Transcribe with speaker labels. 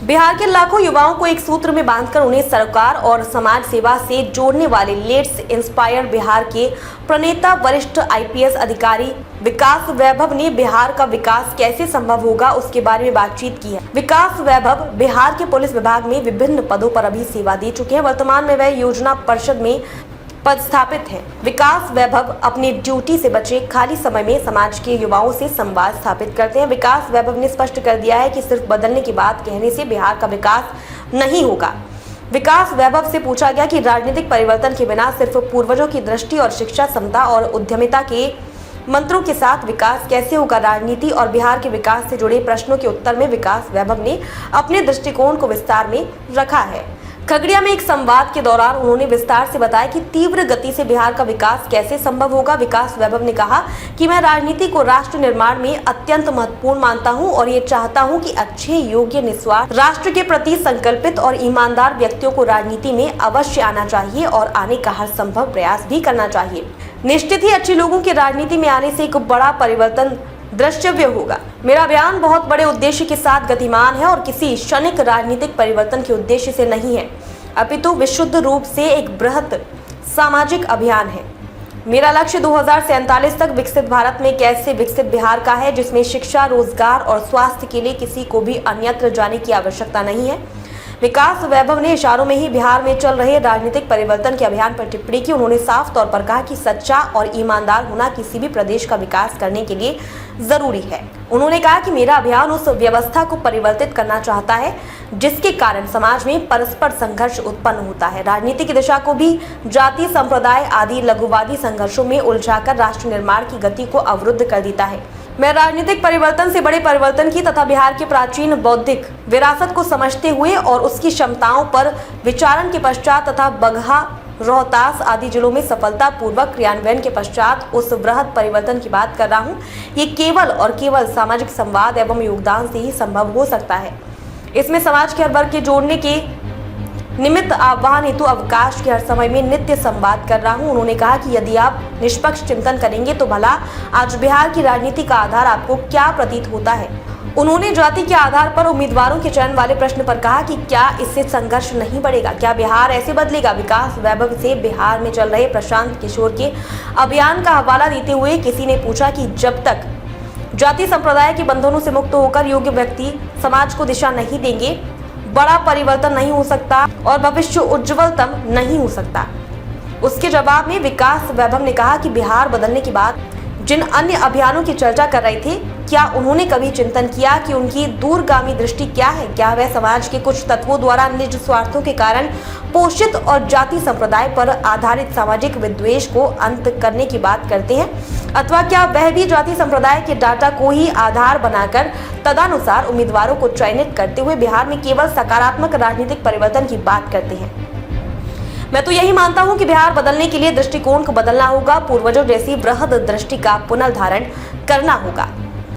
Speaker 1: बिहार के लाखों युवाओं को एक सूत्र में बांधकर उन्हें सरकार और समाज सेवा से जोड़ने वाले लेट्स इंस्पायर बिहार के प्रणेता वरिष्ठ आईपीएस अधिकारी विकास वैभव ने बिहार का विकास कैसे संभव होगा उसके बारे में बातचीत की है। विकास वैभव बिहार के पुलिस विभाग में विभिन्न पदों पर अभी सेवा दे चुके हैं। वर्तमान में वह योजना परिषद में पदस्थापित हैं। विकास वैभव अपनी ड्यूटी से बचे खाली समय में समाज के युवाओं से संवाद स्थापित करते हैं। विकास वैभव ने स्पष्ट कर दिया है कि सिर्फ बदलने की बात कहने से बिहार का विकास नहीं होगा। विकास वैभव से पूछा गया कि राजनीतिक परिवर्तन के बिना सिर्फ पूर्वजों की दृष्टि और शिक्षा, समता और उद्यमिता के मंत्रों के साथ विकास कैसे होगा। राजनीति और बिहार के विकास से जुड़े प्रश्नों के उत्तर में विकास वैभव ने अपने दृष्टिकोण को विस्तार में रखा है। खगड़िया में एक संवाद के दौरान उन्होंने विस्तार से बताया कि तीव्र गति से बिहार का विकास कैसे संभव होगा। विकास वैभव ने कहा कि मैं राजनीति को राष्ट्र निर्माण में अत्यंत महत्वपूर्ण मानता हूं और ये चाहता हूं कि अच्छे, योग्य, निस्वार्थ, राष्ट्र के प्रति संकल्पित और ईमानदार व्यक्तियों को राजनीति में अवश्य आना चाहिए और आने का हर संभव प्रयास भी करना चाहिए। निश्चित ही अच्छे लोगों के राजनीति में आने से एक बड़ा परिवर्तन दृश्यव्य होगा। मेरा अभियान बहुत बड़े उद्देश्य के साथ गतिमान है और किसी क्षणिक राजनीतिक परिवर्तन के उद्देश्य से नहीं है, अपितु विशुद्ध रूप से एक बृहत सामाजिक अभियान है। मेरा लक्ष्य 2047 तक विकसित भारत में एक ऐसे विकसित बिहार का है जिसमें शिक्षा, रोजगार और स्वास्थ्य के लिए किसी को भी अन्यत्र जाने की आवश्यकता नहीं है। विकास वैभव ने इशारों में ही बिहार में चल रहे राजनीतिक परिवर्तन के अभियान पर टिप्पणी की। उन्होंने साफ तौर पर कहा कि सच्चा और ईमानदार होना किसी भी प्रदेश का विकास करने के लिए जरूरी है। उन्होंने कहा कि मेरा अभियान उस व्यवस्था को परिवर्तित करना चाहता है जिसके कारण समाज में परस्पर संघर्ष उत्पन्न होता है। राजनीति की दिशा को भी जाति, संप्रदाय आदि लघुवादी संघर्षों में उलझाकर राष्ट्र निर्माण की गति को अवरुद्ध कर देता है। मैं राजनीतिक परिवर्तन से बड़े परिवर्तन की तथा बिहार के प्राचीन बौद्धिक विरासत को समझते हुए और उसकी क्षमताओं पर विचारण के पश्चात तथा बगहा, रोहतास आदि जिलों में सफलतापूर्वक क्रियान्वयन के पश्चात उस बृहद परिवर्तन की बात कर रहा हूँ। ये केवल और केवल सामाजिक संवाद एवं योगदान से ही संभव हो सकता है। इसमें समाज के हर वर्ग के जोड़ने के निमित्त आह्वान हेतु अवकाश के हर समय में नित्य संवाद कर रहा हूं। उन्होंने कहा कि यदि आप निष्पक्ष चिंतन करेंगे तो भला आज बिहार की राजनीति का आधार आपको क्या प्रतीत होता है। उन्होंने जाति के आधार पर उम्मीदवारों के चयन वाले प्रश्न पर कहा कि क्या इससे संघर्ष नहीं बढ़ेगा, क्या बिहार ऐसे बदलेगा। विकास वैभव से बिहार में चल रहे प्रशांत किशोर के अभियान का हवाला देते हुए किसी ने पूछा कि जब तक जाति संप्रदाय के बंधनों से मुक्त होकर योग्य व्यक्ति समाज को दिशा नहीं देंगे, बड़ा परिवर्तन नहीं हो सकता और भविष्य उज्जवलतम नहीं हो सकता। उसके जवाब में विकास वैभव ने कहा कि बिहार बदलने के बाद जिन अन्य अभियानों की चर्चा कर रहे थे, क्या उन्होंने कभी चिंतन किया कि उनकी दूरगामी दृष्टि क्या है। क्या वह समाज के कुछ तत्वों द्वारा निज स्वार्थों के कारण पोषित और जाति संप्रदाय पर आधारित सामाजिक विद्वेष को अंत करने की बात करते हैं, अथवा क्या वह भी जाति संप्रदाय के डाटा को ही आधार बनाकर तदनुसार उम्मीदवारों को चयनित करते हुए बिहार में केवल सकारात्मक राजनीतिक परिवर्तन की बात करते हैं। मैं तो यही मानता हूं कि बिहार बदलने के लिए दृष्टिकोण को बदलना होगा, पूर्वजों जैसी बृहद दृष्टि का पुनर्धारण करना होगा।